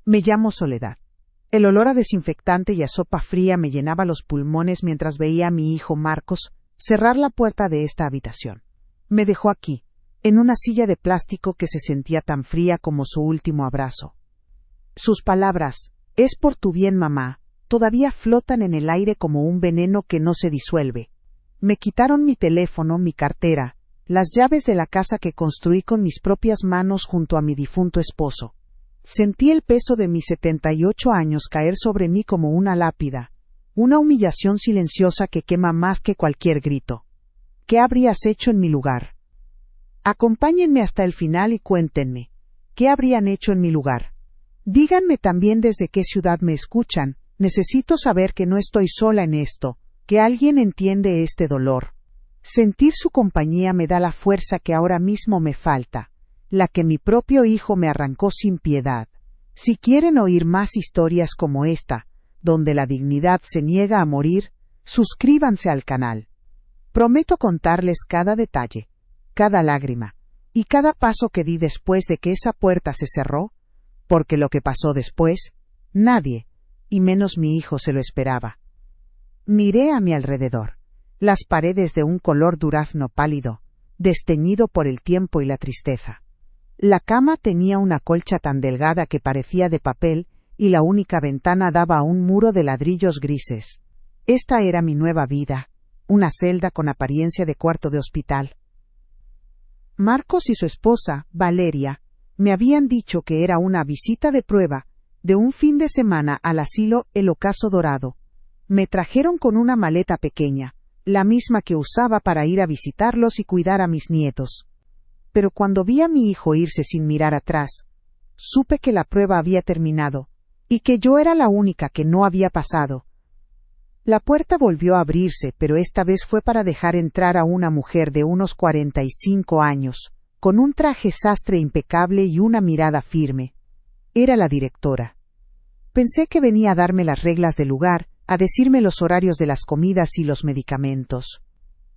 Me llamo Soledad. El olor a desinfectante y a sopa fría me llenaba los pulmones mientras veía a mi hijo Marcos cerrar la puerta de esta habitación. Me dejó aquí, en una silla de plástico que se sentía tan fría como su último abrazo. Sus palabras, «Es por tu bien, mamá», todavía flotan en el aire como un veneno que no se disuelve. Me quitaron mi teléfono, mi cartera, las llaves de la casa que construí con mis propias manos junto a mi difunto esposo. Sentí el peso de mis 78 años caer sobre mí como una lápida, una humillación silenciosa que quema más que cualquier grito. ¿Qué habrías hecho en mi lugar? Acompáñenme hasta el final y cuéntenme, ¿qué habrían hecho en mi lugar? Díganme también desde qué ciudad me escuchan, necesito saber que no estoy sola en esto, que alguien entiende este dolor. Sentir su compañía me da la fuerza que ahora mismo me falta, la que mi propio hijo me arrancó sin piedad. Si quieren oír más historias como esta, donde la dignidad se niega a morir, suscríbanse al canal. Prometo contarles cada detalle, cada lágrima, y cada paso que di después de que esa puerta se cerró, porque lo que pasó después, nadie, y menos mi hijo, se lo esperaba. Miré a mi alrededor, las paredes de un color durazno pálido, desteñido por el tiempo y la tristeza. La cama tenía una colcha tan delgada que parecía de papel, y la única ventana daba a un muro de ladrillos grises. Esta era mi nueva vida, una celda con apariencia de cuarto de hospital. Marcos y su esposa, Valeria, me habían dicho que era una visita de prueba, de un fin de semana al asilo El Ocaso Dorado. Me trajeron con una maleta pequeña, la misma que usaba para ir a visitarlos y cuidar a mis nietos. Pero cuando vi a mi hijo irse sin mirar atrás, supe que la prueba había terminado, y que yo era la única que no había pasado. La puerta volvió a abrirse, pero esta vez fue para dejar entrar a una mujer de unos 45 años, con un traje sastre impecable y una mirada firme. Era la directora. Pensé que venía a darme las reglas del lugar, a decirme los horarios de las comidas y los medicamentos.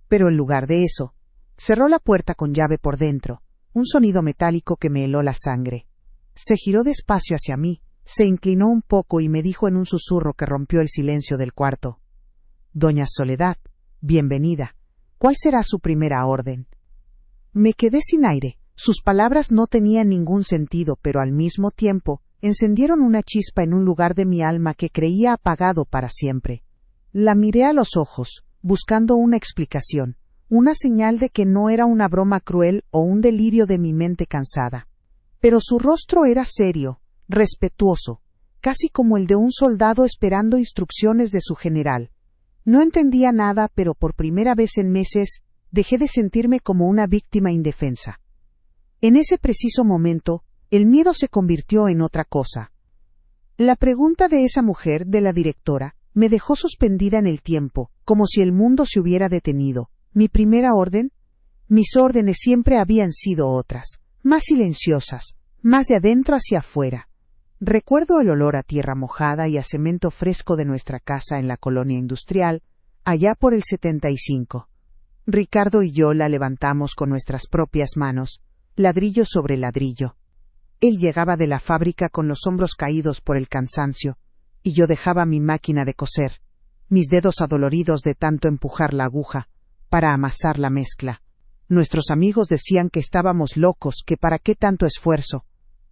Pero en lugar de eso, cerró la puerta con llave por dentro, un sonido metálico que me heló la sangre. Se giró despacio hacia mí, se inclinó un poco y me dijo en un susurro que rompió el silencio del cuarto: «Doña Soledad, bienvenida. ¿Cuál será su primera orden?» Me quedé sin aire. Sus palabras no tenían ningún sentido, pero al mismo tiempo encendieron una chispa en un lugar de mi alma que creía apagado para siempre. La miré a los ojos, buscando una explicación, una señal de que no era una broma cruel o un delirio de mi mente cansada. Pero su rostro era serio, respetuoso, casi como el de un soldado esperando instrucciones de su general. No entendía nada, pero por primera vez en meses dejé de sentirme como una víctima indefensa. En ese preciso momento, el miedo se convirtió en otra cosa. La pregunta de esa mujer, de la directora, me dejó suspendida en el tiempo, como si el mundo se hubiera detenido. ¿Mi primera orden? Mis órdenes siempre habían sido otras, más silenciosas, más de adentro hacia afuera. Recuerdo el olor a tierra mojada y a cemento fresco de nuestra casa en la colonia industrial, allá por el 75. Ricardo y yo la levantamos con nuestras propias manos, ladrillo sobre ladrillo. Él llegaba de la fábrica con los hombros caídos por el cansancio, y yo dejaba mi máquina de coser, mis dedos adoloridos de tanto empujar la aguja, para amasar la mezcla. Nuestros amigos decían que estábamos locos, que para qué tanto esfuerzo,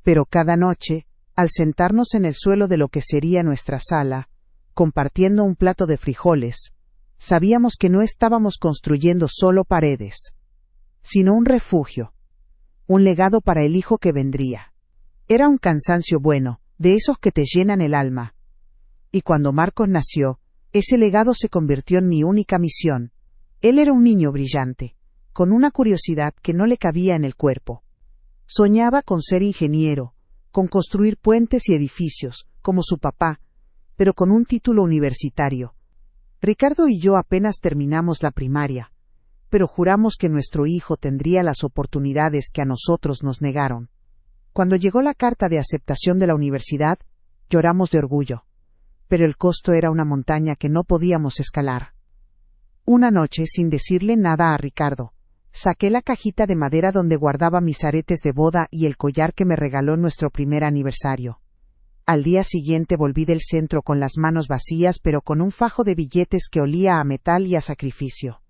pero cada noche, al sentarnos en el suelo de lo que sería nuestra sala, compartiendo un plato de frijoles, sabíamos que no estábamos construyendo solo paredes, sino un refugio, un legado para el hijo que vendría. Era un cansancio bueno, de esos que te llenan el alma. Y cuando Marcos nació, ese legado se convirtió en mi única misión. Él era un niño brillante, con una curiosidad que no le cabía en el cuerpo. Soñaba con ser ingeniero, con construir puentes y edificios, como su papá, pero con un título universitario. Ricardo y yo apenas terminamos la primaria, pero juramos que nuestro hijo tendría las oportunidades que a nosotros nos negaron. Cuando llegó la carta de aceptación de la universidad, lloramos de orgullo, pero el costo era una montaña que no podíamos escalar. Una noche, sin decirle nada a Ricardo, saqué la cajita de madera donde guardaba mis aretes de boda y el collar que me regaló en nuestro primer aniversario. Al día siguiente volví del centro con las manos vacías, pero con un fajo de billetes que olía a metal y a sacrificio.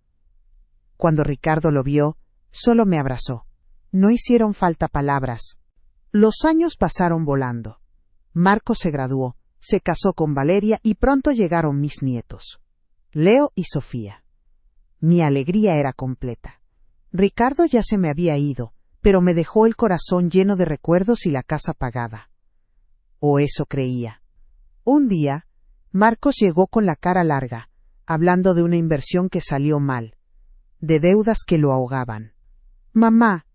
Cuando Ricardo lo vio, solo me abrazó. No hicieron falta palabras. Los años pasaron volando. Marcos se graduó, se casó con Valeria y pronto llegaron mis nietos, Leo y Sofía. Mi alegría era completa. Ricardo ya se me había ido, pero me dejó el corazón lleno de recuerdos y la casa pagada. O eso creía. Un día, Marcos llegó con la cara larga, hablando de una inversión que salió mal, de deudas que lo ahogaban. «Mamá»,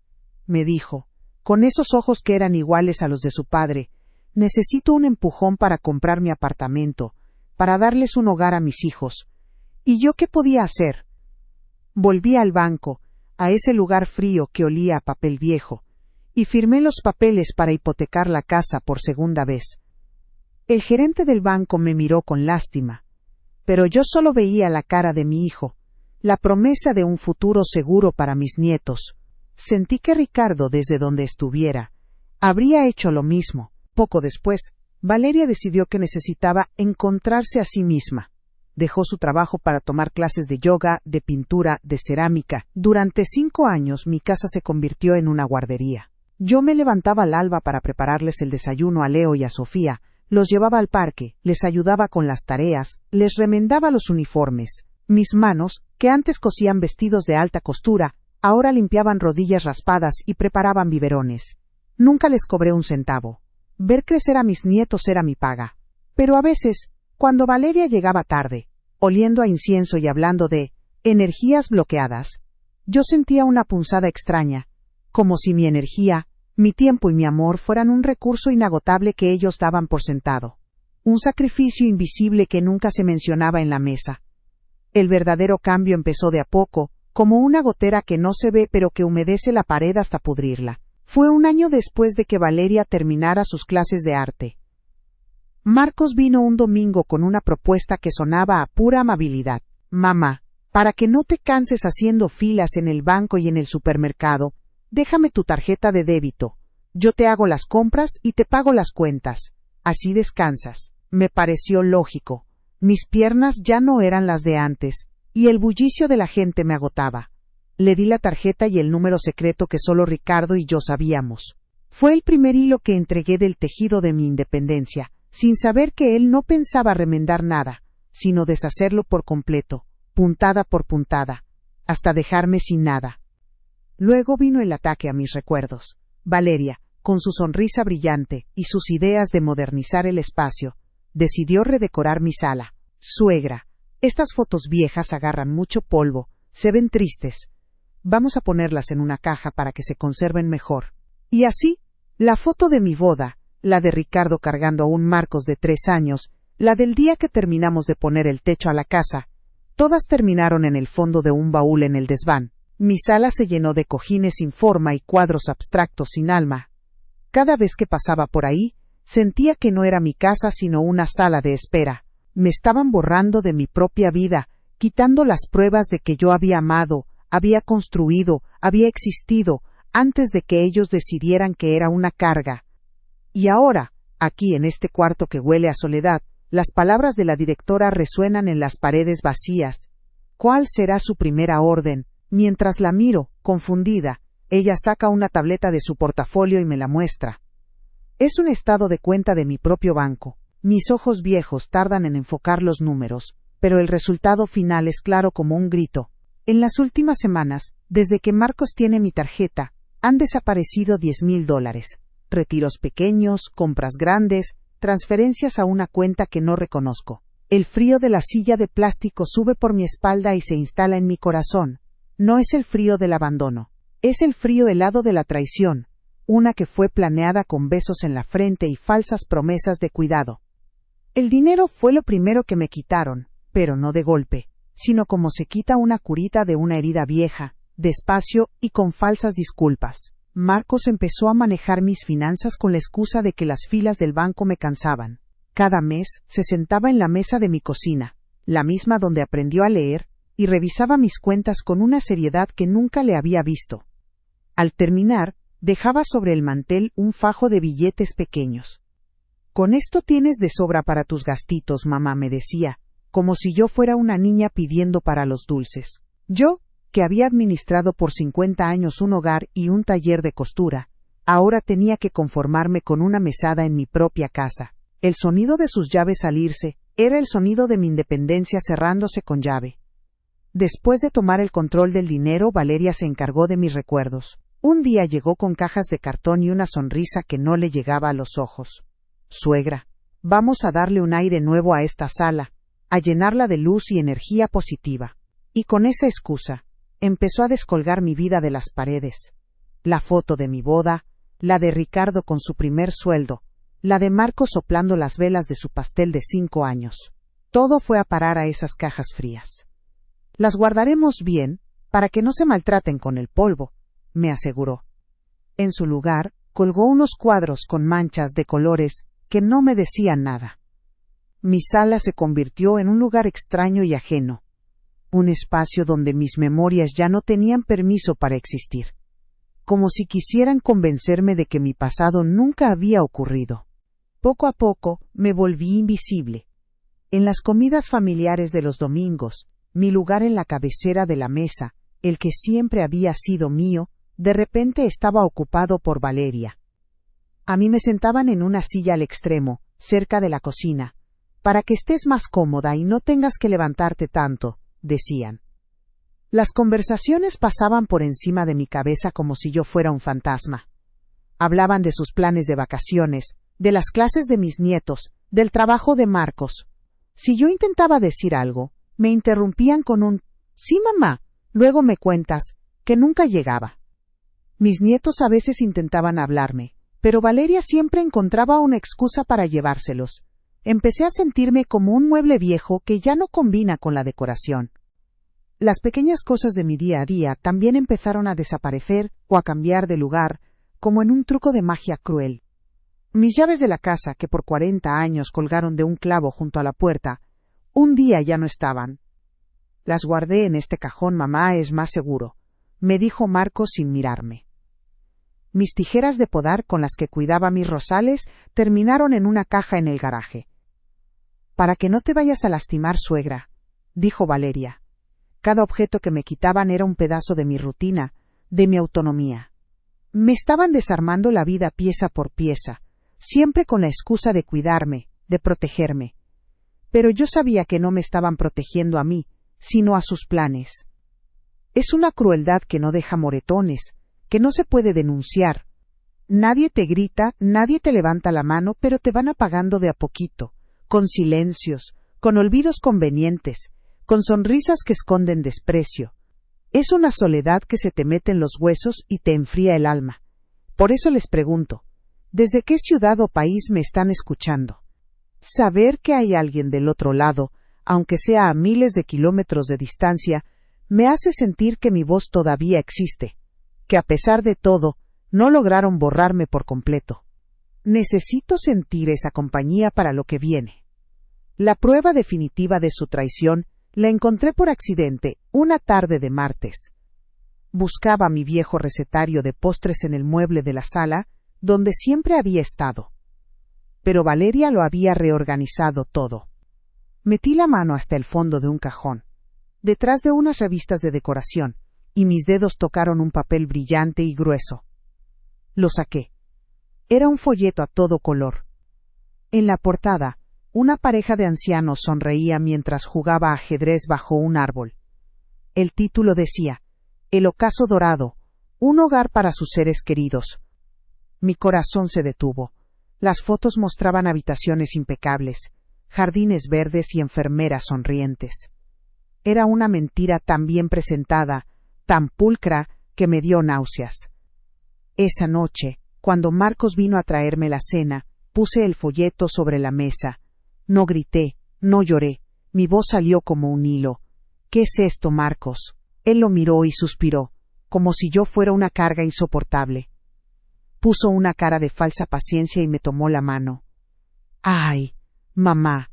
me dijo, con esos ojos que eran iguales a los de su padre, «necesito un empujón para comprar mi apartamento, para darles un hogar a mis hijos». ¿Y yo qué podía hacer? Volví al banco, a ese lugar frío que olía a papel viejo, y firmé los papeles para hipotecar la casa por segunda vez. El gerente del banco me miró con lástima, pero yo solo veía la cara de mi hijo, la promesa de un futuro seguro para mis nietos. Sentí que Ricardo, desde donde estuviera, habría hecho lo mismo. Poco después, Valeria decidió que necesitaba encontrarse a sí misma. Dejó su trabajo para tomar clases de yoga, de pintura, de cerámica. Durante 5 años mi casa se convirtió en una guardería. Yo me levantaba al alba para prepararles el desayuno a Leo y a Sofía, los llevaba al parque, les ayudaba con las tareas, les remendaba los uniformes. Mis manos, que antes cosían vestidos de alta costura, ahora limpiaban rodillas raspadas y preparaban biberones. Nunca les cobré un centavo. Ver crecer a mis nietos era mi paga. Pero a veces, cuando Valeria llegaba tarde, oliendo a incienso y hablando de energías bloqueadas, yo sentía una punzada extraña, como si mi energía, mi tiempo y mi amor fueran un recurso inagotable que ellos daban por sentado. Un sacrificio invisible que nunca se mencionaba en la mesa. El verdadero cambio empezó de a poco, como una gotera que no se ve pero que humedece la pared hasta pudrirla. Fue un año después de que Valeria terminara sus clases de arte. Marcos vino un domingo con una propuesta que sonaba a pura amabilidad. «Mamá, para que no te canses haciendo filas en el banco y en el supermercado, déjame tu tarjeta de débito. Yo te hago las compras y te pago las cuentas. Así descansas». Me pareció lógico. Mis piernas ya no eran las de antes, y el bullicio de la gente me agotaba. Le di la tarjeta y el número secreto que solo Ricardo y yo sabíamos. Fue el primer hilo que entregué del tejido de mi independencia, sin saber que él no pensaba remendar nada, sino deshacerlo por completo, puntada por puntada, hasta dejarme sin nada. Luego vino el ataque a mis recuerdos. Valeria, con su sonrisa brillante y sus ideas de modernizar el espacio, decidió redecorar mi sala. «Suegra, estas fotos viejas agarran mucho polvo, se ven tristes. Vamos a ponerlas en una caja para que se conserven mejor». Y así, la foto de mi boda, la de Ricardo cargando a un Marcos de 3 años, la del día que terminamos de poner el techo a la casa, todas terminaron en el fondo de un baúl en el desván. Mi sala se llenó de cojines sin forma y cuadros abstractos sin alma. Cada vez que pasaba por ahí, sentía que no era mi casa sino una sala de espera. Me estaban borrando de mi propia vida, quitando las pruebas de que yo había amado, había construido, había existido, antes de que ellos decidieran que era una carga. Y ahora, aquí en este cuarto que huele a soledad, las palabras de la directora resuenan en las paredes vacías. ¿Cuál será su primera orden? Mientras la miro, confundida, ella saca una tableta de su portafolio y me la muestra. Es un estado de cuenta de mi propio banco. Mis ojos viejos tardan en enfocar los números, pero el resultado final es claro como un grito. En las últimas semanas, desde que Marcos tiene mi tarjeta, han desaparecido $10,000. Retiros pequeños, compras grandes, transferencias a una cuenta que no reconozco. El frío de la silla de plástico sube por mi espalda y se instala en mi corazón. No es el frío del abandono, es el frío helado de la traición, una que fue planeada con besos en la frente y falsas promesas de cuidado. El dinero fue lo primero que me quitaron, pero no de golpe, sino como se quita una curita de una herida vieja, despacio y con falsas disculpas. Marcos empezó a manejar mis finanzas con la excusa de que las filas del banco me cansaban. Cada mes se sentaba en la mesa de mi cocina, la misma donde aprendió a leer, y revisaba mis cuentas con una seriedad que nunca le había visto. Al terminar, dejaba sobre el mantel un fajo de billetes pequeños. Con esto tienes de sobra para tus gastitos, mamá, me decía, como si yo fuera una niña pidiendo para los dulces. Yo, que había administrado por 50 años un hogar y un taller de costura, ahora tenía que conformarme con una mesada en mi propia casa. El sonido de sus llaves al irse era el sonido de mi independencia cerrándose con llave. Después de tomar el control del dinero, Valeria se encargó de mis recuerdos. Un día llegó con cajas de cartón y una sonrisa que no le llegaba a los ojos. Suegra, vamos a darle un aire nuevo a esta sala, a llenarla de luz y energía positiva. Y con esa excusa, empezó a descolgar mi vida de las paredes. La foto de mi boda, la de Ricardo con su primer sueldo, la de Marcos soplando las velas de su pastel de 5 años. Todo fue a parar a esas cajas frías. Las guardaremos bien, para que no se maltraten con el polvo, me aseguró. En su lugar, colgó unos cuadros con manchas de colores que no me decían nada. Mi sala se convirtió en un lugar extraño y ajeno, un espacio donde mis memorias ya no tenían permiso para existir, como si quisieran convencerme de que mi pasado nunca había ocurrido. Poco a poco me volví invisible. En las comidas familiares de los domingos, mi lugar en la cabecera de la mesa, el que siempre había sido mío, de repente estaba ocupado por Valeria. A mí me sentaban en una silla al extremo, cerca de la cocina, para que estés más cómoda y no tengas que levantarte tanto, decían. Las conversaciones pasaban por encima de mi cabeza como si yo fuera un fantasma. Hablaban de sus planes de vacaciones, de las clases de mis nietos, del trabajo de Marcos. Si yo intentaba decir algo, me interrumpían con un «Sí, mamá, luego me cuentas», que nunca llegaba. Mis nietos a veces intentaban hablarme, pero Valeria siempre encontraba una excusa para llevárselos. Empecé a sentirme como un mueble viejo que ya no combina con la decoración. Las pequeñas cosas de mi día a día también empezaron a desaparecer o a cambiar de lugar, como en un truco de magia cruel. Mis llaves de la casa, que por 40 años colgaron de un clavo junto a la puerta, un día ya no estaban. Las guardé en este cajón, mamá, es más seguro, me dijo Marcos sin mirarme. Mis tijeras de podar con las que cuidaba mis rosales terminaron en una caja en el garaje. Para que no te vayas a lastimar, suegra, dijo Valeria. Cada objeto que me quitaban era un pedazo de mi rutina, de mi autonomía. Me estaban desarmando la vida pieza por pieza, siempre con la excusa de cuidarme, de protegerme. Pero yo sabía que no me estaban protegiendo a mí, sino a sus planes. Es una crueldad que no deja moretones, que no se puede denunciar. Nadie te grita, nadie te levanta la mano, pero te van apagando de a poquito, con silencios, con olvidos convenientes, con sonrisas que esconden desprecio. Es una soledad que se te mete en los huesos y te enfría el alma. Por eso les pregunto, ¿desde qué ciudad o país me están escuchando? Saber que hay alguien del otro lado, aunque sea a miles de kilómetros de distancia, me hace sentir que mi voz todavía existe, que a pesar de todo, no lograron borrarme por completo. Necesito sentir esa compañía para lo que viene. La prueba definitiva de su traición la encontré por accidente una tarde de martes. Buscaba mi viejo recetario de postres en el mueble de la sala, donde siempre había estado. Pero Valeria lo había reorganizado todo. Metí la mano hasta el fondo de un cajón, detrás de unas revistas de decoración, y mis dedos tocaron un papel brillante y grueso. Lo saqué. Era un folleto a todo color. En la portada, una pareja de ancianos sonreía mientras jugaba ajedrez bajo un árbol. El título decía, El ocaso dorado, un hogar para sus seres queridos. Mi corazón se detuvo. Las fotos mostraban habitaciones impecables, jardines verdes y enfermeras sonrientes. Era una mentira tan bien presentada, tan pulcra, que me dio náuseas. Esa noche, cuando Marcos vino a traerme la cena, puse el folleto sobre la mesa. No grité, no lloré, mi voz salió como un hilo. ¿Qué es esto, Marcos? Él lo miró y suspiró, como si yo fuera una carga insoportable. Puso una cara de falsa paciencia y me tomó la mano. ¡Ay, mamá!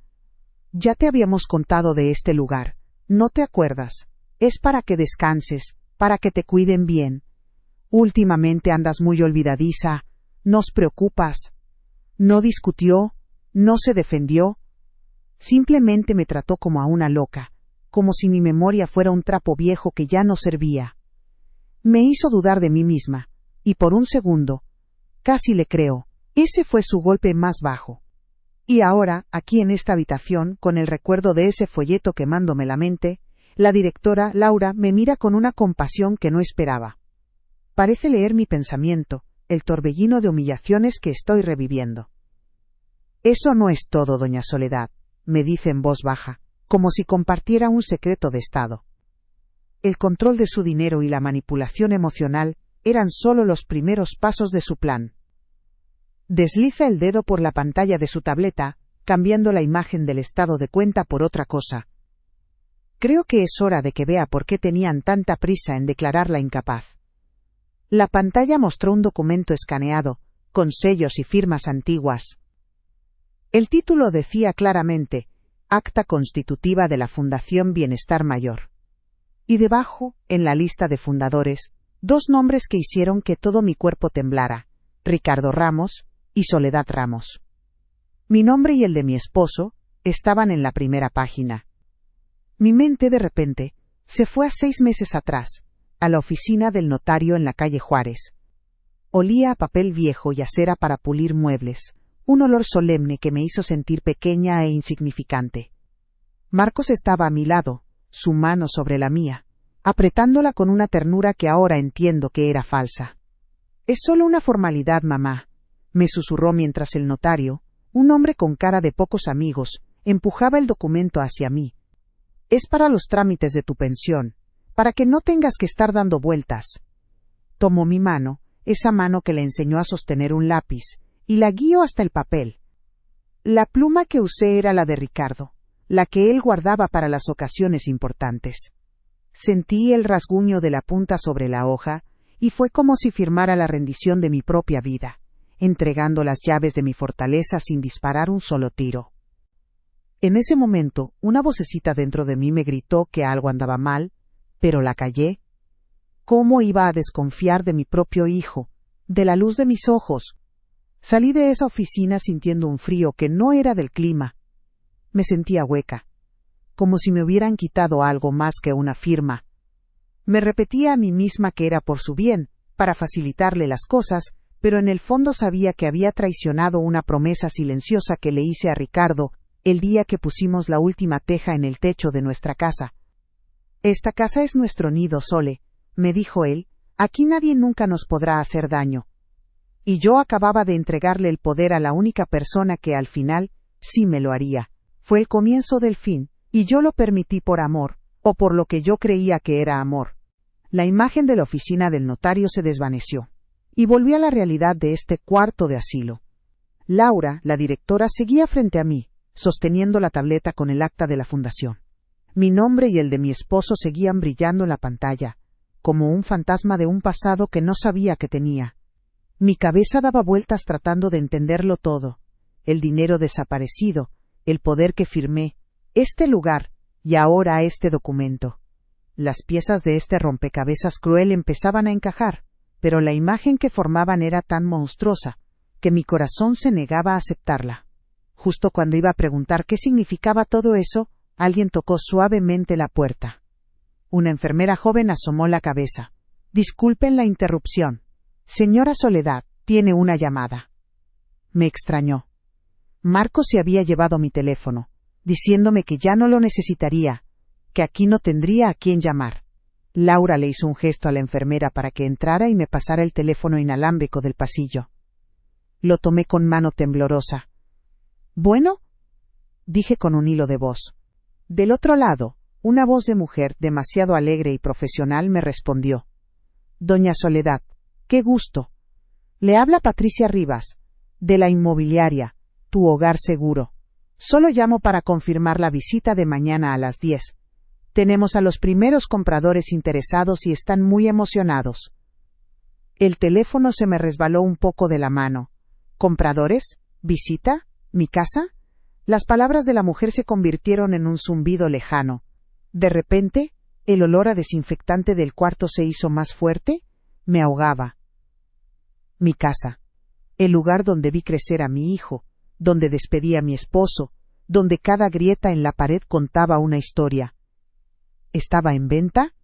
Ya te habíamos contado de este lugar, ¿no te acuerdas? Es para que descanses, para que te cuiden bien. Últimamente andas muy olvidadiza, nos preocupas. No discutió, No se defendió. Simplemente me trató como a una loca, como si mi memoria fuera un trapo viejo que ya no servía. Me hizo dudar de mí misma, y por un segundo, casi le creo, ese fue su golpe más bajo. Y ahora, aquí en esta habitación, con el recuerdo de ese folleto quemándome la mente, la directora, Laura, me mira con una compasión que no esperaba. Parece leer mi pensamiento, el torbellino de humillaciones que estoy reviviendo. Eso no es todo, doña Soledad, me dice en voz baja, como si compartiera un secreto de Estado. El control de su dinero y la manipulación emocional eran solo los primeros pasos de su plan. Desliza el dedo por la pantalla de su tableta, cambiando la imagen del estado de cuenta por otra cosa. Creo que es hora de que vea por qué tenían tanta prisa en declararla incapaz. La pantalla mostró un documento escaneado, con sellos y firmas antiguas. El título decía claramente, Acta Constitutiva de la Fundación Bienestar Mayor. Y debajo, en la lista de fundadores, 2 nombres que hicieron que todo mi cuerpo temblara, Ricardo Ramos y Soledad Ramos. Mi nombre y el de mi esposo estaban en la primera página. Mi mente, de repente, se fue a 6 meses atrás, a la oficina del notario en la calle Juárez. Olía a papel viejo y a cera para pulir muebles, un olor solemne que me hizo sentir pequeña e insignificante. Marcos estaba a mi lado, su mano sobre la mía, apretándola con una ternura que ahora entiendo que era falsa. «Es solo una formalidad, mamá», me susurró mientras el notario, un hombre con cara de pocos amigos, empujaba el documento hacia mí. «Es para los trámites de tu pensión, para que no tengas que estar dando vueltas». Tomó mi mano, esa mano que le enseñó a sostener un lápiz, y la guió hasta el papel. La pluma que usé era la de Ricardo, la que él guardaba para las ocasiones importantes. Sentí el rasguño de la punta sobre la hoja, y fue como si firmara la rendición de mi propia vida, entregando las llaves de mi fortaleza sin disparar un solo tiro. En ese momento, una vocecita dentro de mí me gritó que algo andaba mal, pero la callé. ¿Cómo iba a desconfiar de mi propio hijo, de la luz de mis ojos? Salí de esa oficina sintiendo un frío que no era del clima. Me sentía hueca, como si me hubieran quitado algo más que una firma. Me repetía a mí misma que era por su bien, para facilitarle las cosas, pero en el fondo sabía que había traicionado una promesa silenciosa que le hice a Ricardo el día que pusimos la última teja en el techo de nuestra casa. «Esta casa es nuestro nido, Sole», me dijo él, «aquí nadie nunca nos podrá hacer daño». Y yo acababa de entregarle el poder a la única persona que al final sí me lo haría. Fue el comienzo del fin, y yo lo permití por amor, o por lo que yo creía que era amor. La imagen de la oficina del notario se desvaneció, y volví a la realidad de este cuarto de asilo. Laura, la directora, seguía frente a mí, sosteniendo la tableta con el acta de la fundación. Mi nombre y el de mi esposo seguían brillando en la pantalla, como un fantasma de un pasado que no sabía que tenía. Mi cabeza daba vueltas tratando de entenderlo todo. El dinero desaparecido, el poder que firmé, este lugar, y ahora este documento. Las piezas de este rompecabezas cruel empezaban a encajar, pero la imagen que formaban era tan monstruosa, que mi corazón se negaba a aceptarla. Justo cuando iba a preguntar qué significaba todo eso, alguien tocó suavemente la puerta. Una enfermera joven asomó la cabeza. «Disculpen la interrupción. Señora Soledad, tiene una llamada». Me extrañó. Marcos se había llevado mi teléfono, diciéndome que ya no lo necesitaría, que aquí no tendría a quién llamar. Laura le hizo un gesto a la enfermera para que entrara y me pasara el teléfono inalámbrico del pasillo. Lo tomé con mano temblorosa. «¿Bueno?», dije con un hilo de voz. Del otro lado, una voz de mujer demasiado alegre y profesional me respondió. «Doña Soledad, qué gusto. Le habla Patricia Rivas, de la inmobiliaria, Tu Hogar Seguro. Solo llamo para confirmar la visita de mañana a las 10. Tenemos a los primeros compradores interesados y están muy emocionados». El teléfono se me resbaló un poco de la mano. «¿Compradores? ¿Visita? ¿Mi casa?». Las palabras de la mujer se convirtieron en un zumbido lejano. De repente, el olor a desinfectante del cuarto se hizo más fuerte, me ahogaba. Mi casa, el lugar donde vi crecer a mi hijo, donde despedí a mi esposo, donde cada grieta en la pared contaba una historia. ¿Estaba en venta?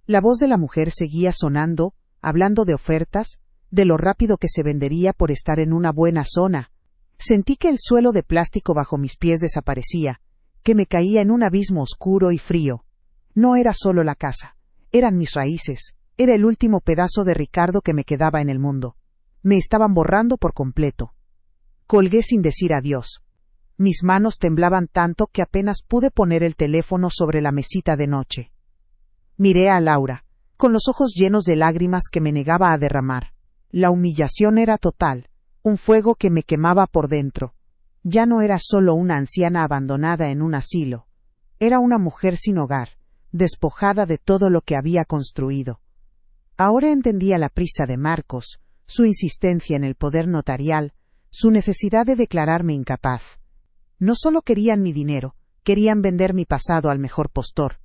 La voz de la mujer seguía sonando, hablando de ofertas, de lo rápido que se vendería por estar en una buena zona. Sentí que el suelo de plástico bajo mis pies desaparecía, que me caía en un abismo oscuro y frío. No era solo la casa, eran mis raíces, era el último pedazo de Ricardo que me quedaba en el mundo. Me estaban borrando por completo. Colgué sin decir adiós. Mis manos temblaban tanto que apenas pude poner el teléfono sobre la mesita de noche. Miré a Laura, con los ojos llenos de lágrimas que me negaba a derramar. La humillación era total, un fuego que me quemaba por dentro. Ya no era solo una anciana abandonada en un asilo. Era una mujer sin hogar, despojada de todo lo que había construido. Ahora entendía la prisa de Marcos, su insistencia en el poder notarial, su necesidad de declararme incapaz. No solo querían mi dinero, querían vender mi pasado al mejor postor,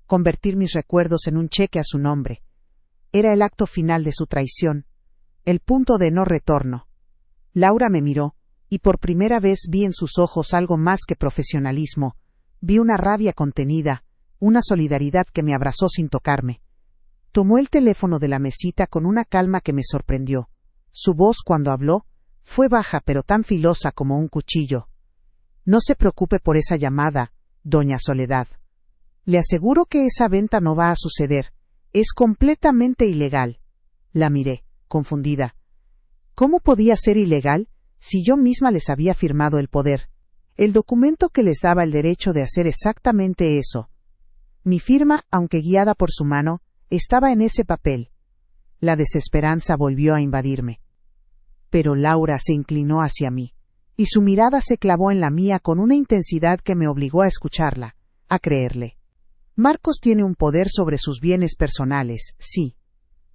convertir mis recuerdos en un cheque a su nombre. Era el acto final de su traición, el punto de no retorno. Laura me miró, y por primera vez vi en sus ojos algo más que profesionalismo, vi una rabia contenida, una solidaridad que me abrazó sin tocarme. Tomó el teléfono de la mesita con una calma que me sorprendió. Su voz, cuando habló, fue baja pero tan filosa como un cuchillo. No se preocupe por esa llamada, doña Soledad. Le aseguro que esa venta no va a suceder. Es completamente ilegal. La miré, confundida. ¿Cómo podía ser ilegal si yo misma les había firmado el poder? El documento que les daba el derecho de hacer exactamente eso. Mi firma, aunque guiada por su mano, estaba en ese papel. La desesperanza volvió a invadirme. Pero Laura se inclinó hacia mí, y su mirada se clavó en la mía con una intensidad que me obligó a escucharla, a creerle. Marcos tiene un poder sobre sus bienes personales, sí.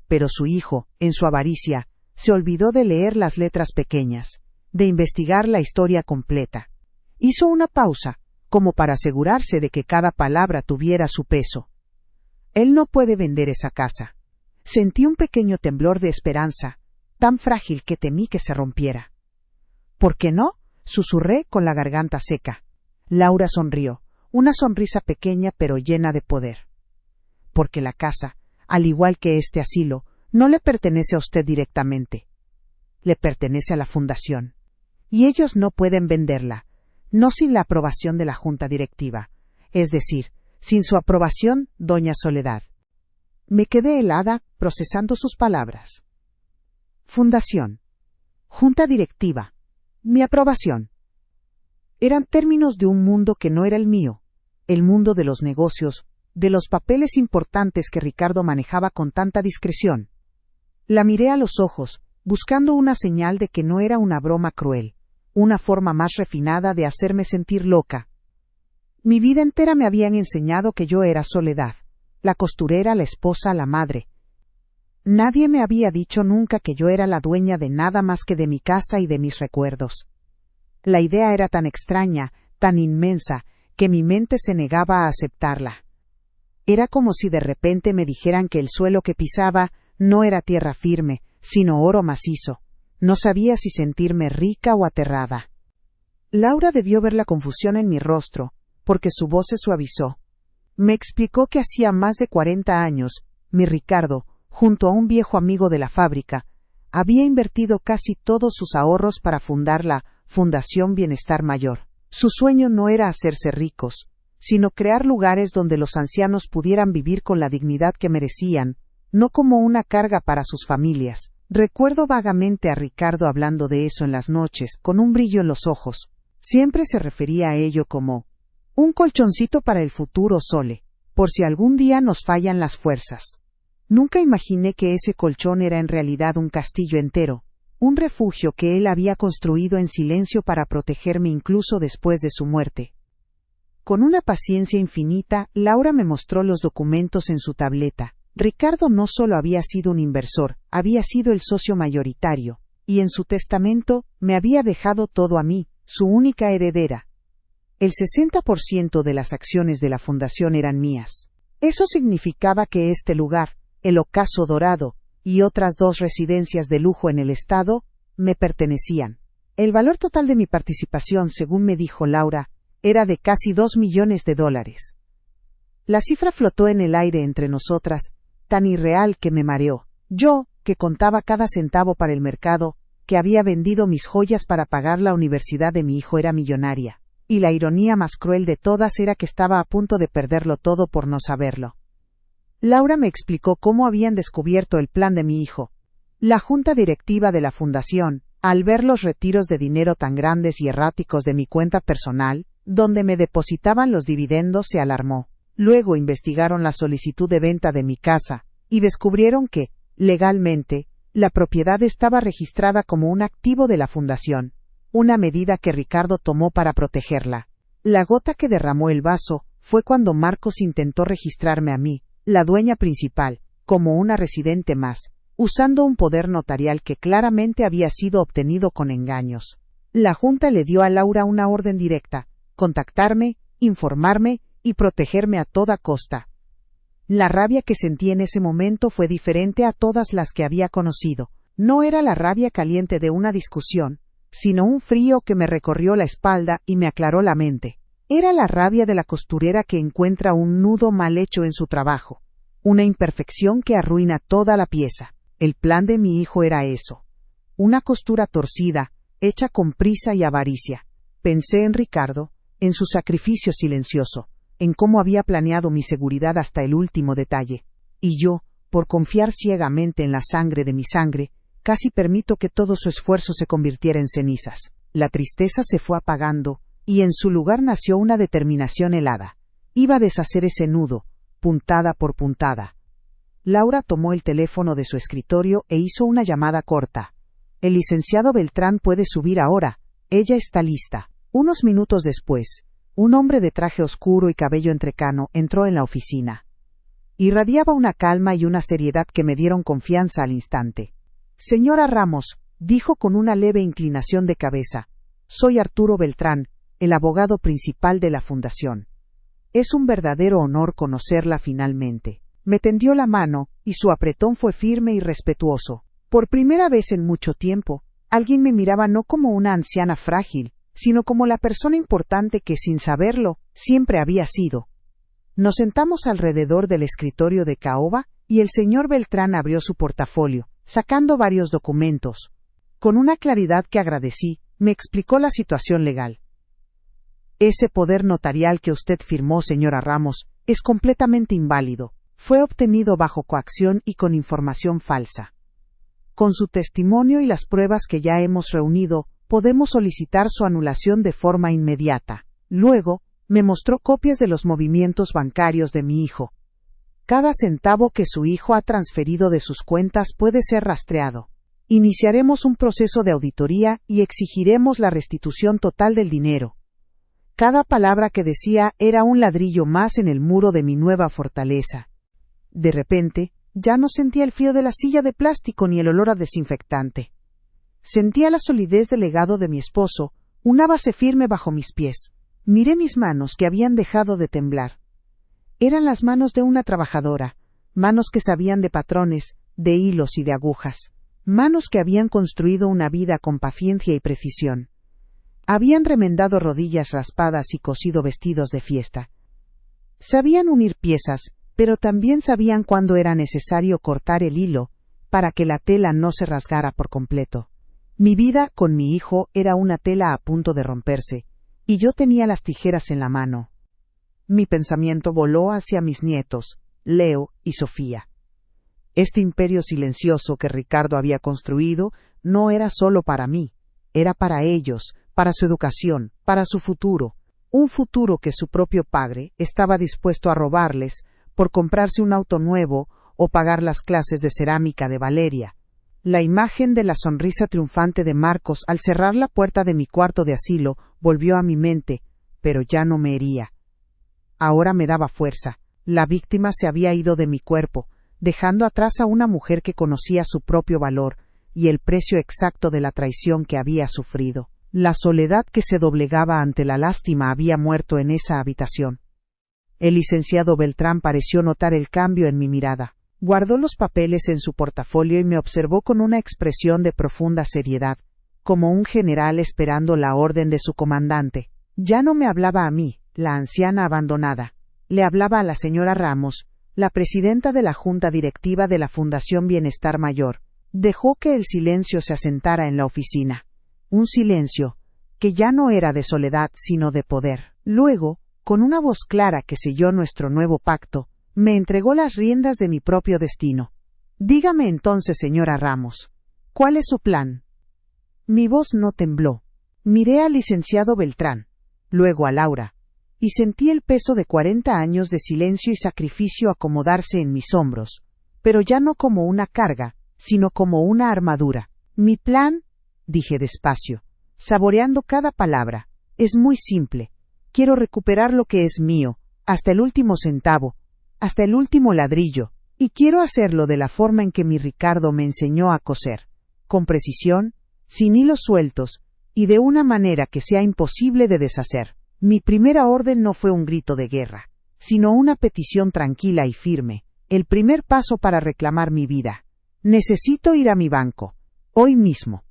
Pero su hijo, en su avaricia, se olvidó de leer las letras pequeñas, de investigar la historia completa. Hizo una pausa, como para asegurarse de que cada palabra tuviera su peso. Él no puede vender esa casa. Sentí un pequeño temblor de esperanza, tan frágil que temí que se rompiera. ¿Por qué no?, susurré con la garganta seca. Laura sonrió, una sonrisa pequeña pero llena de poder. Porque la casa, al igual que este asilo, no le pertenece a usted directamente. Le pertenece a la fundación. Y ellos no pueden venderla, no sin la aprobación de la junta directiva, es decir, sin su aprobación, doña Soledad. Me quedé helada, procesando sus palabras. Fundación. Junta directiva. Mi aprobación. Eran términos de un mundo que no era el mío, el mundo de los negocios, de los papeles importantes que Ricardo manejaba con tanta discreción. La miré a los ojos, buscando una señal de que no era una broma cruel, una forma más refinada de hacerme sentir loca. Mi vida entera me habían enseñado que yo era Soledad, la costurera, la esposa, la madre. Nadie me había dicho nunca que yo era la dueña de nada más que de mi casa y de mis recuerdos. La idea era tan extraña, tan inmensa, que mi mente se negaba a aceptarla. Era como si de repente me dijeran que el suelo que pisaba no era tierra firme, sino oro macizo. No sabía si sentirme rica o aterrada. Laura debió ver la confusión en mi rostro, porque su voz se suavizó. Me explicó que hacía más de 40 años, mi Ricardo, junto a un viejo amigo de la fábrica, había invertido casi todos sus ahorros para fundar la Fundación Bienestar Mayor. Su sueño no era hacerse ricos, sino crear lugares donde los ancianos pudieran vivir con la dignidad que merecían, no como una carga para sus familias. Recuerdo vagamente a Ricardo hablando de eso en las noches, con un brillo en los ojos. Siempre se refería a ello como un colchoncito para el futuro, Sole, por si algún día nos fallan las fuerzas. Nunca imaginé que ese colchón era en realidad un castillo entero, un refugio que él había construido en silencio para protegerme incluso después de su muerte. Con una paciencia infinita, Laura me mostró los documentos en su tableta. Ricardo no solo había sido un inversor, había sido el socio mayoritario, y en su testamento me había dejado todo a mí, su única heredera. El 60% de las acciones de la fundación eran mías. Eso significaba que este lugar, el Ocaso Dorado, y otras 2 residencias de lujo en el estado, me pertenecían. El valor total de mi participación, según me dijo Laura, era de casi $2 millones. La cifra flotó en el aire entre nosotras, tan irreal que me mareó. Yo, que contaba cada centavo para el mercado, que había vendido mis joyas para pagar la universidad de mi hijo, era millonaria. Y la ironía más cruel de todas era que estaba a punto de perderlo todo por no saberlo. Laura me explicó cómo habían descubierto el plan de mi hijo. La junta directiva de la fundación, al ver los retiros de dinero tan grandes y erráticos de mi cuenta personal, donde me depositaban los dividendos, se alarmó. Luego investigaron la solicitud de venta de mi casa, y descubrieron que, legalmente, la propiedad estaba registrada como un activo de la fundación, una medida que Ricardo tomó para protegerla. La gota que derramó el vaso fue cuando Marcos intentó registrarme a mí, la dueña principal, como una residente más, usando un poder notarial que claramente había sido obtenido con engaños. La Junta le dio a Laura una orden directa: contactarme, informarme y protegerme a toda costa. La rabia que sentí en ese momento fue diferente a todas las que había conocido. No era la rabia caliente de una discusión, sino un frío que me recorrió la espalda y me aclaró la mente. Era la rabia de la costurera que encuentra un nudo mal hecho en su trabajo, una imperfección que arruina toda la pieza. El plan de mi hijo era eso: una costura torcida, hecha con prisa y avaricia. Pensé en Ricardo, en su sacrificio silencioso, en cómo había planeado mi seguridad hasta el último detalle. Y yo, por confiar ciegamente en la sangre de mi sangre, casi permito que todo su esfuerzo se convirtiera en cenizas. La tristeza se fue apagando, y en su lugar nació una determinación helada. Iba a deshacer ese nudo, puntada por puntada. Laura tomó el teléfono de su escritorio e hizo una llamada corta. El licenciado Beltrán puede subir ahora, ella está lista. Unos minutos después, un hombre de traje oscuro y cabello entrecano entró en la oficina. Irradiaba una calma y una seriedad que me dieron confianza al instante. Señora Ramos, dijo con una leve inclinación de cabeza, soy Arturo Beltrán, el abogado principal de la fundación. Es un verdadero honor conocerla finalmente. Me tendió la mano, y su apretón fue firme y respetuoso. Por primera vez en mucho tiempo, alguien me miraba no como una anciana frágil, sino como la persona importante que, sin saberlo, siempre había sido. Nos sentamos alrededor del escritorio de caoba, y el señor Beltrán abrió su portafolio, sacando varios documentos. Con una claridad que agradecí, me explicó la situación legal. Ese poder notarial que usted firmó, señora Ramos, es completamente inválido. Fue obtenido bajo coacción y con información falsa. Con su testimonio y las pruebas que ya hemos reunido, podemos solicitar su anulación de forma inmediata. Luego, me mostró copias de los movimientos bancarios de mi hijo. Cada centavo que su hijo ha transferido de sus cuentas puede ser rastreado. Iniciaremos un proceso de auditoría y exigiremos la restitución total del dinero. Cada palabra que decía era un ladrillo más en el muro de mi nueva fortaleza. De repente, ya no sentía el frío de la silla de plástico ni el olor a desinfectante. Sentía la solidez del legado de mi esposo, una base firme bajo mis pies. Miré mis manos que habían dejado de temblar. Eran las manos de una trabajadora, manos que sabían de patrones, de hilos y de agujas, manos que habían construido una vida con paciencia y precisión. Habían remendado rodillas raspadas y cosido vestidos de fiesta. Sabían unir piezas, pero también sabían cuándo era necesario cortar el hilo, para que la tela no se rasgara por completo. Mi vida con mi hijo era una tela a punto de romperse, y yo tenía las tijeras en la mano. Mi pensamiento voló hacia mis nietos, Leo y Sofía. Este imperio silencioso que Ricardo había construido no era solo para mí, era para ellos, para su educación, para su futuro, un futuro que su propio padre estaba dispuesto a robarles por comprarse un auto nuevo o pagar las clases de cerámica de Valeria. La imagen de la sonrisa triunfante de Marcos al cerrar la puerta de mi cuarto de asilo volvió a mi mente, pero ya no me hería. Ahora me daba fuerza. La víctima se había ido de mi cuerpo, dejando atrás a una mujer que conocía su propio valor y el precio exacto de la traición que había sufrido. La soledad que se doblegaba ante la lástima había muerto en esa habitación. El licenciado Beltrán pareció notar el cambio en mi mirada. Guardó los papeles en su portafolio y me observó con una expresión de profunda seriedad, como un general esperando la orden de su comandante. Ya no me hablaba a mí, la anciana abandonada. Le hablaba a la señora Ramos, la presidenta de la Junta Directiva de la Fundación Bienestar Mayor. Dejó que el silencio se asentara en la oficina. Un silencio que ya no era de soledad sino de poder. Luego, con una voz clara que selló nuestro nuevo pacto, me entregó las riendas de mi propio destino. Dígame entonces, señora Ramos, ¿cuál es su plan? Mi voz no tembló. Miré al licenciado Beltrán, luego a Laura, y sentí el peso de 40 años de silencio y sacrificio acomodarse en mis hombros, pero ya no como una carga, sino como una armadura. Mi plan, dije despacio, saboreando cada palabra, es muy simple. Quiero recuperar lo que es mío, hasta el último centavo, hasta el último ladrillo, y quiero hacerlo de la forma en que mi Ricardo me enseñó a coser, con precisión, sin hilos sueltos, y de una manera que sea imposible de deshacer. Mi primera orden no fue un grito de guerra, sino una petición tranquila y firme, el primer paso para reclamar mi vida. Necesito ir a mi banco, hoy mismo.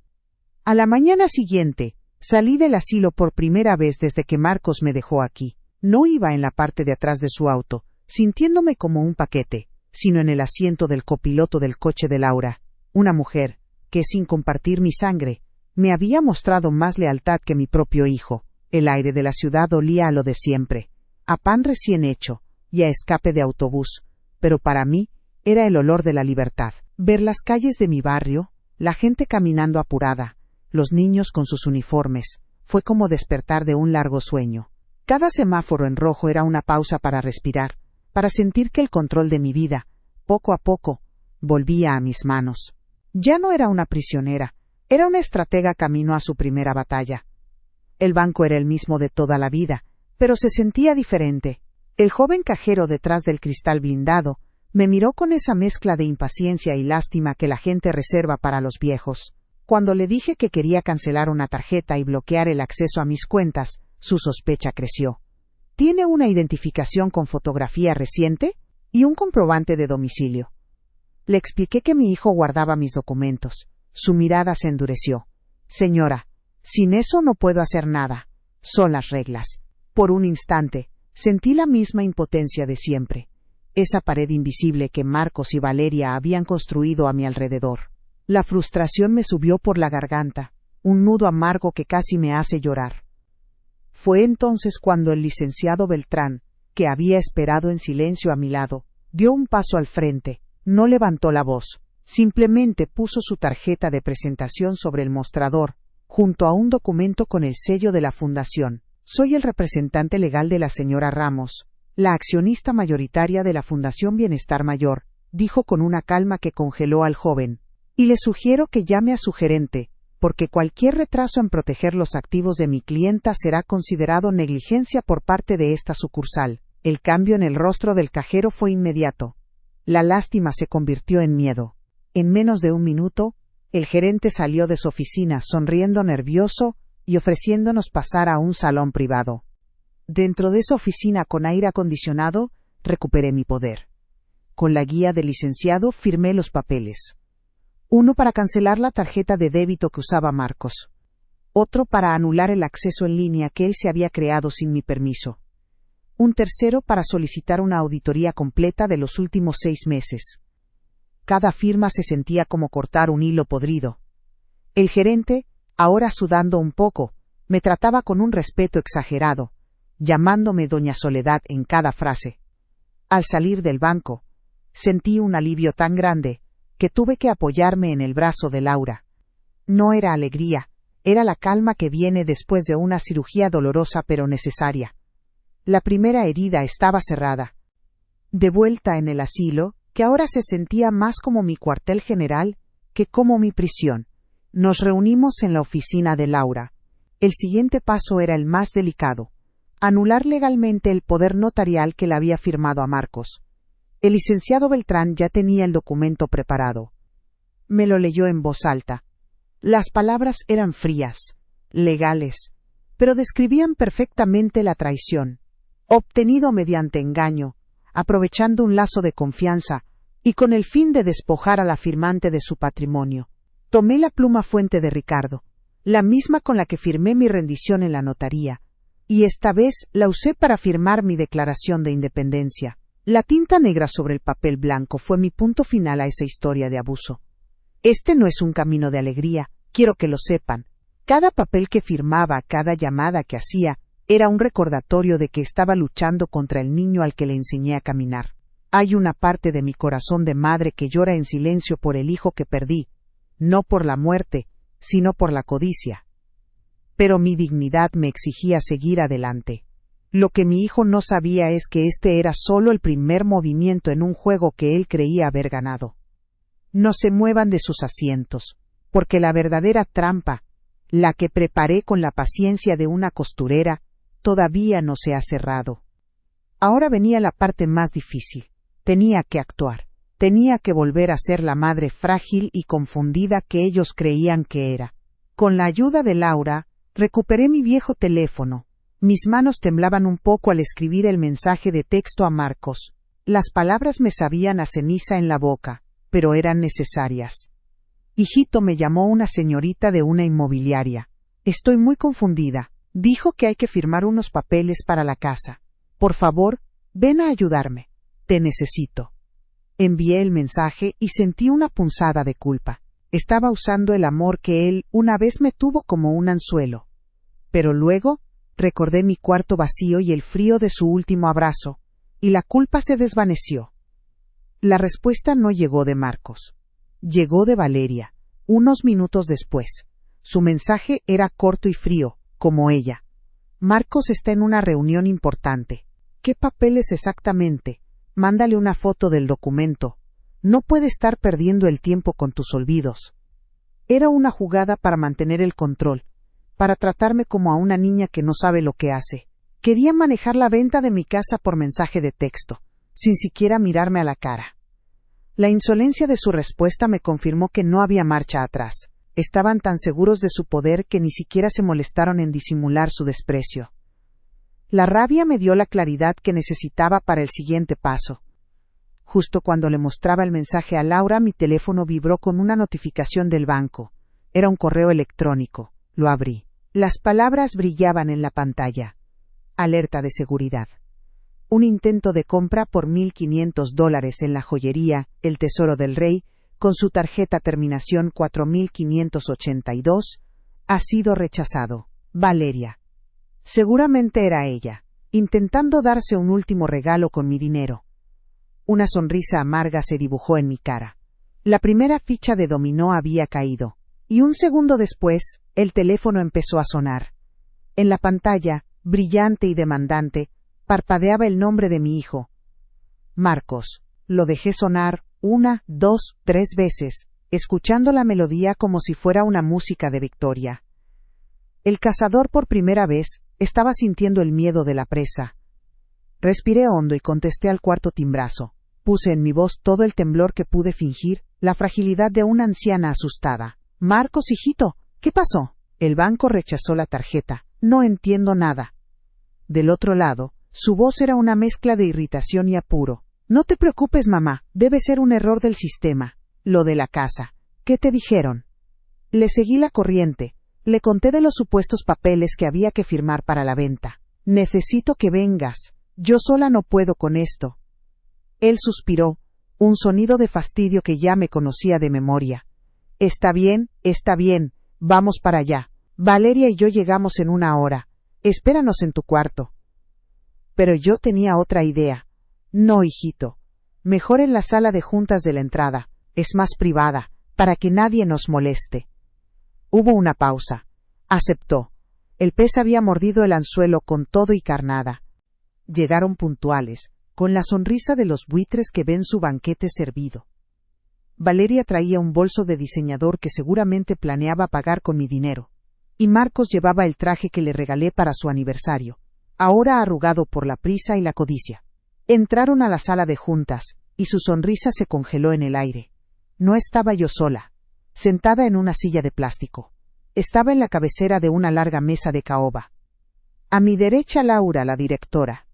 A la mañana siguiente, salí del asilo por primera vez desde que Marcos me dejó aquí. No iba en la parte de atrás de su auto, sintiéndome como un paquete, sino en el asiento del copiloto del coche de Laura, una mujer que, sin compartir mi sangre, me había mostrado más lealtad que mi propio hijo. El aire de la ciudad olía a lo de siempre, a pan recién hecho y a escape de autobús, pero para mí era el olor de la libertad. Ver las calles de mi barrio, la gente caminando apurada, los niños con sus uniformes, fue como despertar de un largo sueño. Cada semáforo en rojo era una pausa para respirar, para sentir que el control de mi vida, poco a poco, volvía a mis manos. Ya no era una prisionera, era una estratega camino a su primera batalla. El banco era el mismo de toda la vida, pero se sentía diferente. El joven cajero detrás del cristal blindado me miró con esa mezcla de impaciencia y lástima que la gente reserva para los viejos. Cuando le dije que quería cancelar una tarjeta y bloquear el acceso a mis cuentas, su sospecha creció. ¿Tiene una identificación con fotografía reciente? Y un comprobante de domicilio. Le expliqué que mi hijo guardaba mis documentos. Su mirada se endureció. Señora, sin eso no puedo hacer nada. Son las reglas. Por un instante, sentí la misma impotencia de siempre. Esa pared invisible que Marcos y Valeria habían construido a mi alrededor. La frustración me subió por la garganta, un nudo amargo que casi me hace llorar. Fue entonces cuando el licenciado Beltrán, que había esperado en silencio a mi lado, dio un paso al frente, no levantó la voz, simplemente puso su tarjeta de presentación sobre el mostrador, junto a un documento con el sello de la fundación. Soy el representante legal de la señora Ramos, la accionista mayoritaria de la Fundación Bienestar Mayor, dijo con una calma que congeló al joven. Y le sugiero que llame a su gerente, porque cualquier retraso en proteger los activos de mi clienta será considerado negligencia por parte de esta sucursal. El cambio en el rostro del cajero fue inmediato. La lástima se convirtió en miedo. En menos de un minuto, el gerente salió de su oficina sonriendo nervioso y ofreciéndonos pasar a un salón privado. Dentro de esa oficina con aire acondicionado, recuperé mi poder. Con la guía del licenciado firmé los papeles. Uno para cancelar la tarjeta de débito que usaba Marcos. Otro para anular el acceso en línea que él se había creado sin mi permiso. Un tercero para solicitar una auditoría completa de los últimos 6 meses. Cada firma se sentía como cortar un hilo podrido. El gerente, ahora sudando un poco, me trataba con un respeto exagerado, llamándome Doña Soledad en cada frase. Al salir del banco, sentí un alivio tan grande que tuve que apoyarme en el brazo de Laura. No era alegría, era la calma que viene después de una cirugía dolorosa pero necesaria. La primera herida estaba cerrada. De vuelta en el asilo, que ahora se sentía más como mi cuartel general que como mi prisión, nos reunimos en la oficina de Laura. El siguiente paso era el más delicado: anular legalmente el poder notarial que le había firmado a Marcos. El licenciado Beltrán ya tenía el documento preparado. Me lo leyó en voz alta. Las palabras eran frías, legales, pero describían perfectamente la traición, obtenido mediante engaño, aprovechando un lazo de confianza y con el fin de despojar a la firmante de su patrimonio. Tomé la pluma fuente de Ricardo, la misma con la que firmé mi rendición en la notaría, y esta vez la usé para firmar mi declaración de independencia. La tinta negra sobre el papel blanco fue mi punto final a esa historia de abuso. Este no es un camino de alegría, quiero que lo sepan. Cada papel que firmaba, cada llamada que hacía, era un recordatorio de que estaba luchando contra el niño al que le enseñé a caminar. Hay una parte de mi corazón de madre que llora en silencio por el hijo que perdí, no por la muerte, sino por la codicia. Pero mi dignidad me exigía seguir adelante. Lo que mi hijo no sabía es que este era solo el primer movimiento en un juego que él creía haber ganado. No se muevan de sus asientos, porque la verdadera trampa, la que preparé con la paciencia de una costurera, todavía no se ha cerrado. Ahora venía la parte más difícil. Tenía que actuar. Tenía que volver a ser la madre frágil y confundida que ellos creían que era. Con la ayuda de Laura, recuperé mi viejo teléfono. Mis manos temblaban un poco al escribir el mensaje de texto a Marcos. Las palabras me sabían a ceniza en la boca, pero eran necesarias. Hijito, me llamó una señorita de una inmobiliaria. Estoy muy confundida. Dijo que hay que firmar unos papeles para la casa. Por favor, ven a ayudarme. Te necesito. Envié el mensaje y sentí una punzada de culpa. Estaba usando el amor que él una vez me tuvo como un anzuelo. Pero luego recordé mi cuarto vacío y el frío de su último abrazo, y la culpa se desvaneció. La respuesta no llegó de Marcos. Llegó de Valeria, unos minutos después. Su mensaje era corto y frío, como ella. Marcos está en una reunión importante. ¿Qué papeles exactamente? Mándale una foto del documento. No puede estar perdiendo el tiempo con tus olvidos. Era una jugada para mantener el control, para tratarme como a una niña que no sabe lo que hace. Quería manejar la venta de mi casa por mensaje de texto, sin siquiera mirarme a la cara. La insolencia de su respuesta me confirmó que no había marcha atrás. Estaban tan seguros de su poder que ni siquiera se molestaron en disimular su desprecio. La rabia me dio la claridad que necesitaba para el siguiente paso. Justo cuando le mostraba el mensaje a Laura, mi teléfono vibró con una notificación del banco. Era un correo electrónico. Lo abrí. Las palabras brillaban en la pantalla. Alerta de seguridad. Un intento de compra por $1,500 en la joyería El Tesoro del Rey, con su tarjeta terminación 4582, ha sido rechazado. Valeria. Seguramente era ella, intentando darse un último regalo con mi dinero. Una sonrisa amarga se dibujó en mi cara. La primera ficha de dominó había caído, y un segundo después, el teléfono empezó a sonar. En la pantalla, brillante y demandante, parpadeaba el nombre de mi hijo. Marcos. Lo dejé sonar 1, 2, 3 veces, escuchando la melodía como si fuera una música de victoria. El cazador por primera vez estaba sintiendo el miedo de la presa. Respiré hondo y contesté al cuarto timbrazo. Puse en mi voz todo el temblor que pude fingir, la fragilidad de una anciana asustada. Marcos, hijito, ¿qué pasó? El banco rechazó la tarjeta. No entiendo nada. Del otro lado, su voz era una mezcla de irritación y apuro. No te preocupes, mamá, debe ser un error del sistema. Lo de la casa. ¿Qué te dijeron? Le seguí la corriente. Le conté de los supuestos papeles que había que firmar para la venta. Necesito que vengas. Yo sola no puedo con esto. Él suspiró, un sonido de fastidio que ya me conocía de memoria. Está bien, vamos para allá. Valeria y yo llegamos en 1 hora. Espéranos en tu cuarto. Pero yo tenía otra idea. No, hijito. Mejor en la sala de juntas de la entrada. Es más privada, para que nadie nos moleste. Hubo una pausa. Aceptó. El pez había mordido el anzuelo con todo y carnada. Llegaron puntuales, con la sonrisa de los buitres que ven su banquete servido. Valeria traía un bolso de diseñador que seguramente planeaba pagar con mi dinero. Y Marcos llevaba el traje que le regalé para su aniversario, ahora arrugado por la prisa y la codicia. Entraron a la sala de juntas, y su sonrisa se congeló en el aire. No estaba yo sola, sentada en una silla de plástico. Estaba en la cabecera de una larga mesa de caoba. A mi derecha Laura, la directora.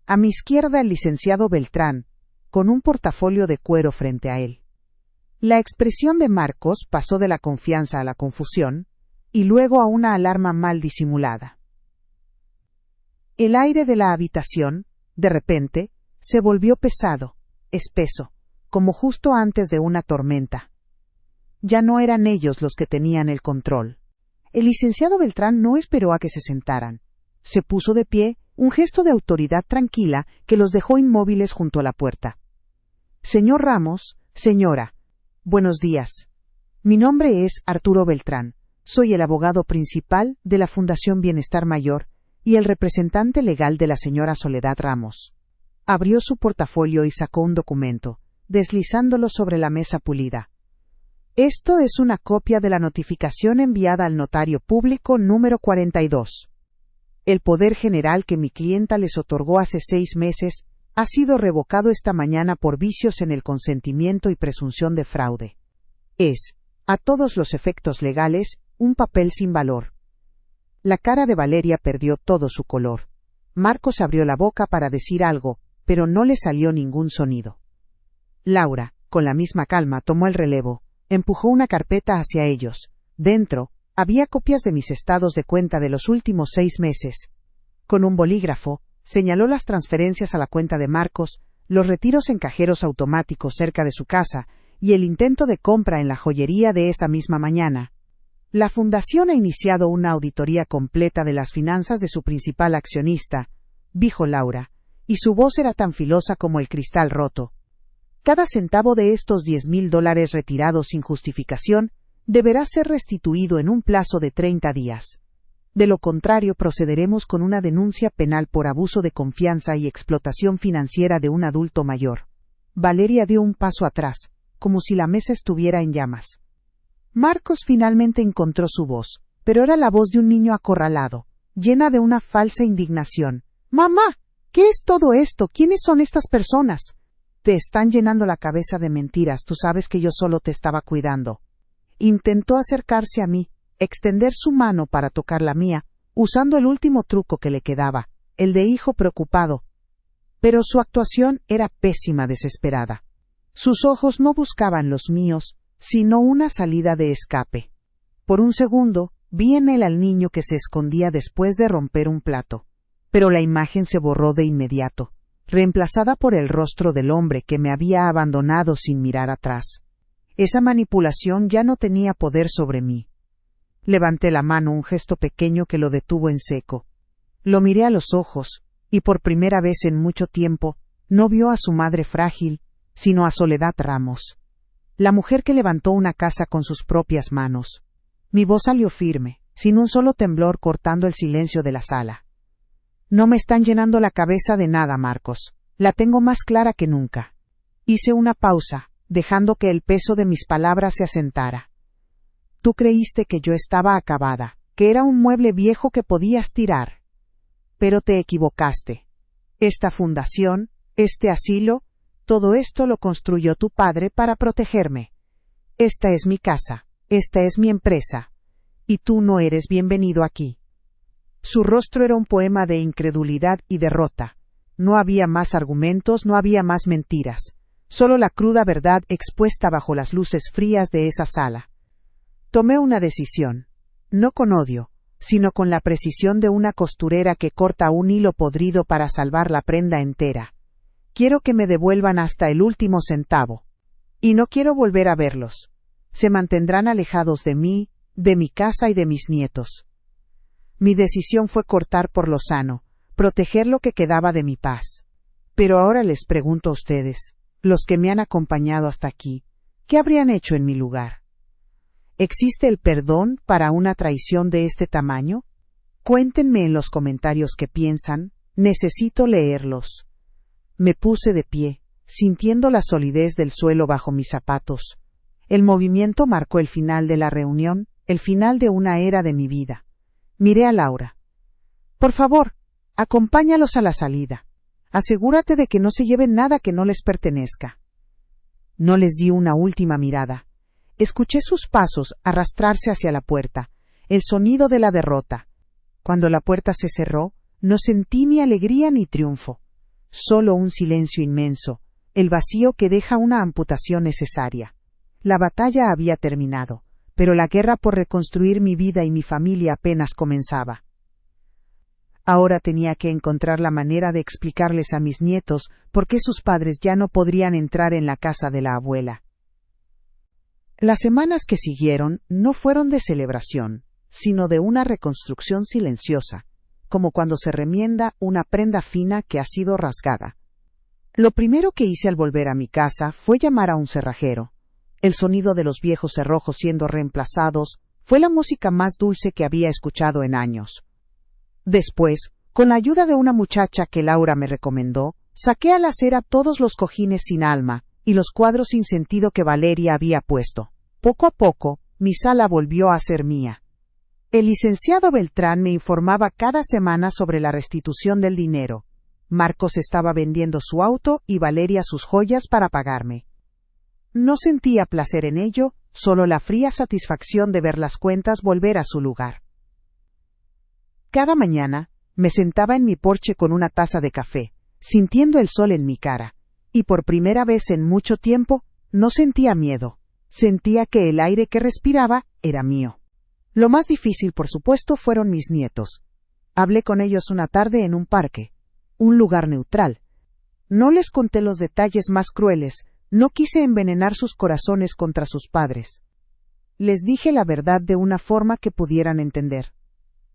A mi izquierda el licenciado Beltrán, con un portafolio de cuero frente a él. La expresión de Marcos pasó de la confianza a la confusión, y luego a una alarma mal disimulada. El aire de la habitación, de repente, se volvió pesado, espeso, como justo antes de una tormenta. Ya no eran ellos los que tenían el control. El licenciado Beltrán no esperó a que se sentaran. Se puso de pie, un gesto de autoridad tranquila que los dejó inmóviles junto a la puerta. Señor Ramos, señora, buenos días. Mi nombre es Arturo Beltrán. Soy el abogado principal de la Fundación Bienestar Mayor y el representante legal de la señora Soledad Ramos. Abrió su portafolio y sacó un documento, deslizándolo sobre la mesa pulida. Esto es una copia de la notificación enviada al notario público número 42. El poder general que mi clienta les otorgó hace 6 meses ha sido revocado esta mañana por vicios en el consentimiento y presunción de fraude. Es, a todos los efectos legales, un papel sin valor. La cara de Valeria perdió todo su color. Marcos abrió la boca para decir algo, pero no le salió ningún sonido. Laura, con la misma calma, tomó el relevo, empujó una carpeta hacia ellos. Dentro, había copias de mis estados de cuenta de los últimos 6 meses. Con un bolígrafo, señaló las transferencias a la cuenta de Marcos, los retiros en cajeros automáticos cerca de su casa y el intento de compra en la joyería de esa misma mañana. La Fundación ha iniciado una auditoría completa de las finanzas de su principal accionista, dijo Laura, y su voz era tan filosa como el cristal roto. Cada centavo de estos $10,000 retirados sin justificación deberá ser restituido en un plazo de 30 días. De lo contrario, procederemos con una denuncia penal por abuso de confianza y explotación financiera de un adulto mayor. Valeria dio un paso atrás, como si la mesa estuviera en llamas. Marcos finalmente encontró su voz, pero era la voz de un niño acorralado, llena de una falsa indignación. «¡Mamá! ¿Qué es todo esto? ¿Quiénes son estas personas?» «Te están llenando la cabeza de mentiras, tú sabes que yo solo te estaba cuidando». Intentó acercarse a mí, extender su mano para tocar la mía, usando el último truco que le quedaba, el de hijo preocupado. Pero su actuación era pésima, desesperada. Sus ojos no buscaban los míos, sino una salida de escape. Por un segundo, vi en él al niño que se escondía después de romper un plato. Pero la imagen se borró de inmediato, reemplazada por el rostro del hombre que me había abandonado sin mirar atrás. Esa manipulación ya no tenía poder sobre mí. Levanté la mano, un gesto pequeño que lo detuvo en seco. Lo miré a los ojos, y por primera vez en mucho tiempo, no vio a su madre frágil, sino a Soledad Ramos, la mujer que levantó una casa con sus propias manos. Mi voz salió firme, sin un solo temblor, cortando el silencio de la sala. No me están llenando la cabeza de nada, Marcos. La tengo más clara que nunca. Hice una pausa, dejando que el peso de mis palabras se asentara. Tú creíste que yo estaba acabada, que era un mueble viejo que podías tirar. Pero te equivocaste. Esta fundación, este asilo, todo esto lo construyó tu padre para protegerme. Esta es mi casa, esta es mi empresa, y tú no eres bienvenido aquí. Su rostro era un poema de incredulidad y derrota. No había más argumentos, no había más mentiras, solo la cruda verdad expuesta bajo las luces frías de esa sala. Tomé una decisión, no con odio, sino con la precisión de una costurera que corta un hilo podrido para salvar la prenda entera. Quiero que me devuelvan hasta el último centavo. Y no quiero volver a verlos. Se mantendrán alejados de mí, de mi casa y de mis nietos. Mi decisión fue cortar por lo sano, proteger lo que quedaba de mi paz. Pero ahora les pregunto a ustedes, los que me han acompañado hasta aquí, ¿qué habrían hecho en mi lugar? ¿Existe el perdón para una traición de este tamaño? Cuéntenme en los comentarios qué piensan, necesito leerlos. Me puse de pie, sintiendo la solidez del suelo bajo mis zapatos. El movimiento marcó el final de la reunión, el final de una era de mi vida. Miré a Laura. Por favor, acompáñalos a la salida. Asegúrate de que no se lleven nada que no les pertenezca. No les di una última mirada. Escuché sus pasos arrastrarse hacia la puerta, el sonido de la derrota. Cuando la puerta se cerró, no sentí ni alegría ni triunfo. Solo un silencio inmenso, el vacío que deja una amputación necesaria. La batalla había terminado, pero la guerra por reconstruir mi vida y mi familia apenas comenzaba. Ahora tenía que encontrar la manera de explicarles a mis nietos por qué sus padres ya no podrían entrar en la casa de la abuela. Las semanas que siguieron no fueron de celebración, sino de una reconstrucción silenciosa, como cuando se remienda una prenda fina que ha sido rasgada. Lo primero que hice al volver a mi casa fue llamar a un cerrajero. El sonido de los viejos cerrojos siendo reemplazados fue la música más dulce que había escuchado en años. Después, con la ayuda de una muchacha que Laura me recomendó, saqué a la acera todos los cojines sin alma y los cuadros sin sentido que Valeria había puesto. Poco a poco, mi sala volvió a ser mía. El licenciado Beltrán me informaba cada semana sobre la restitución del dinero. Marcos estaba vendiendo su auto y Valeria sus joyas para pagarme. No sentía placer en ello, solo la fría satisfacción de ver las cuentas volver a su lugar. Cada mañana, me sentaba en mi porche con una taza de café, sintiendo el sol en mi cara, y por primera vez en mucho tiempo, no sentía miedo. Sentía que el aire que respiraba era mío. Lo más difícil, por supuesto, fueron mis nietos. Hablé con ellos una tarde en un parque, un lugar neutral. No les conté los detalles más crueles, no quise envenenar sus corazones contra sus padres. Les dije la verdad de una forma que pudieran entender.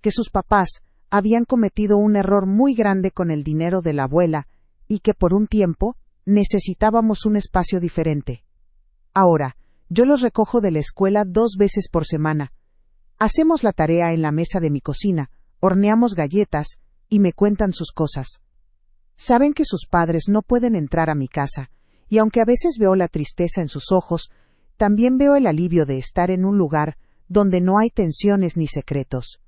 Que sus papás habían cometido un error muy grande con el dinero de la abuela y que por un tiempo necesitábamos un espacio diferente. Ahora, yo los recojo de la escuela 2 veces por semana. Hacemos la tarea en la mesa de mi cocina, horneamos galletas y me cuentan sus cosas. Saben que sus padres no pueden entrar a mi casa, y aunque a veces veo la tristeza en sus ojos, también veo el alivio de estar en un lugar donde no hay tensiones ni secretos.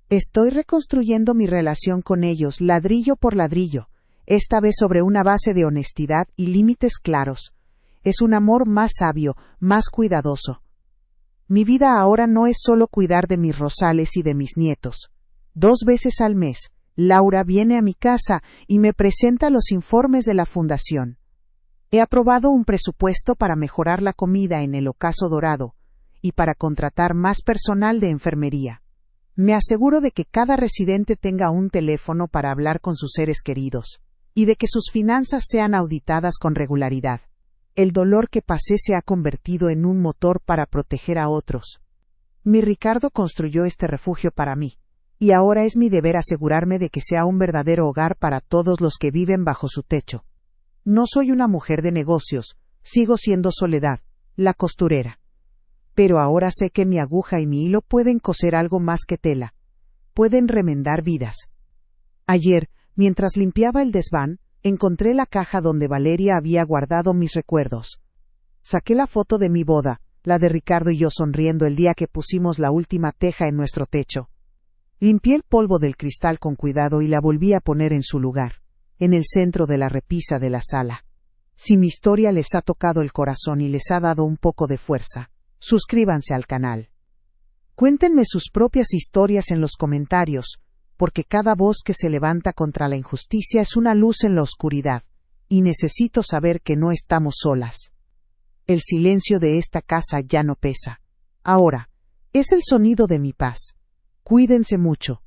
Estoy reconstruyendo mi relación con ellos ladrillo por ladrillo, esta vez sobre una base de honestidad y límites claros. Es un amor más sabio, más cuidadoso. Mi vida ahora no es solo cuidar de mis rosales y de mis nietos. 2 veces al mes, Laura viene a mi casa y me presenta los informes de la fundación. He aprobado un presupuesto para mejorar la comida en el Ocaso Dorado y para contratar más personal de enfermería. Me aseguro de que cada residente tenga un teléfono para hablar con sus seres queridos, y de que sus finanzas sean auditadas con regularidad. El dolor que pasé se ha convertido en un motor para proteger a otros. Mi Ricardo construyó este refugio para mí, y ahora es mi deber asegurarme de que sea un verdadero hogar para todos los que viven bajo su techo. No soy una mujer de negocios, sigo siendo Soledad, la costurera. Pero ahora sé que mi aguja y mi hilo pueden coser algo más que tela. Pueden remendar vidas. Ayer, mientras limpiaba el desván, encontré la caja donde Valeria había guardado mis recuerdos. Saqué la foto de mi boda, la de Ricardo y yo sonriendo el día que pusimos la última teja en nuestro techo. Limpié el polvo del cristal con cuidado y la volví a poner en su lugar, en el centro de la repisa de la sala. Si mi historia les ha tocado el corazón y les ha dado un poco de fuerza, suscríbanse al canal. Cuéntenme sus propias historias en los comentarios, porque cada voz que se levanta contra la injusticia es una luz en la oscuridad, y necesito saber que no estamos solas. El silencio de esta casa ya no pesa. Ahora, es el sonido de mi paz. Cuídense mucho.